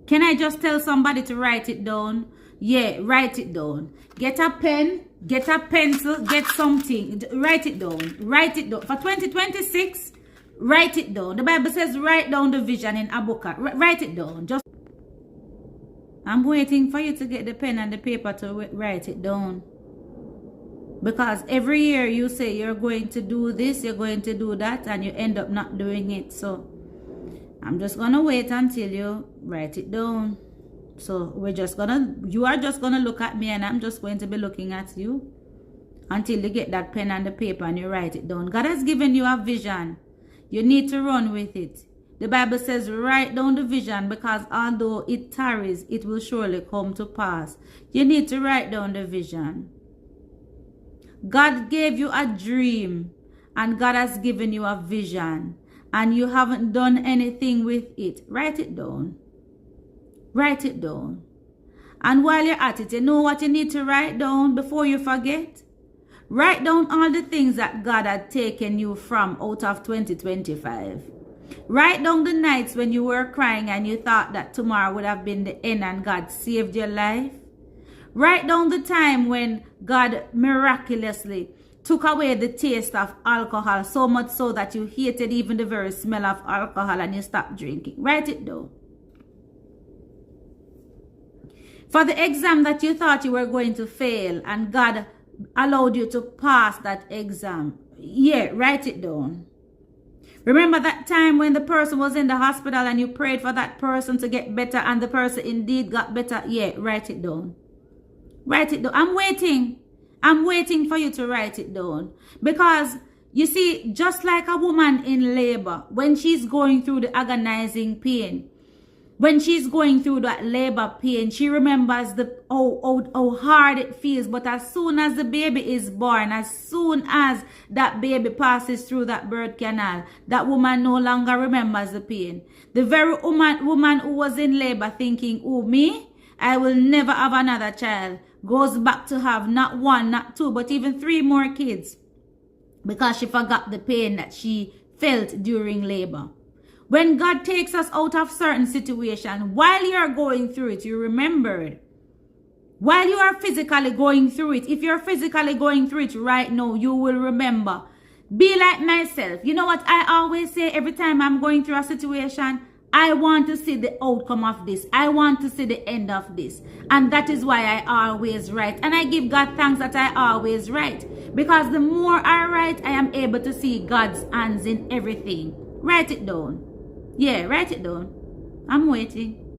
Can I just tell somebody to write it down? Yeah, write it down. Get a pen, get a pencil, get something. Write it down. Write it down. For 2026, write it down. The Bible says write down the vision in Habakkuk. Write it down. Just I'm waiting for you to get the pen and the paper to write it down. Because every year you say you're going to do this, you're going to do that, and you end up not doing it. So I'm just going to wait until you write it down. So you are just going to look at me, and I'm just going to be looking at you until you get that pen and the paper and you write it down. God has given you a vision. You need to run with it. The Bible says write down the vision, because although it tarries, it will surely come to pass. You need to write down the vision. God gave you a dream, and God has given you a vision, and you haven't done anything with it. Write it down. Write it down. And while you're at it, you know what you need to write down before you forget? Write down all the things that God had taken you from out of 2025. Write down the nights when you were crying and you thought that tomorrow would have been the end and God saved your life. Write down the time when God miraculously took away the taste of alcohol, so much so that you hated even the very smell of alcohol and you stopped drinking. Write it down. For the exam that you thought you were going to fail and God allowed you to pass that exam. Yeah, write it down. Remember that time when the person was in the hospital and you prayed for that person to get better and the person indeed got better? Yeah, write it down. Write it down. I'm waiting. I'm waiting for you to write it down. Because, you see, just like a woman in labor, when she's going through the agonizing pain, when she's going through that labor pain, she remembers how hard it feels. But as soon as the baby is born, as soon as that baby passes through that birth canal, that woman no longer remembers the pain. The very woman who was in labor thinking, oh, me, I will never have another child, goes back to have not one, not two, but even 3 more kids, because she forgot the pain that she felt during labor. When God takes us out of certain situations, while you are going through it, you remembered. While you are physically going through it, if you're physically going through it right now, you will remember. Be like myself. You know what I always say every time I'm going through a situation? I want to see the outcome of this. I want to see the end of this. And that is why I always write. And I give God thanks that I always write. Because the more I write, I am able to see God's hands in everything. Write it down. Yeah, write it down. I'm waiting.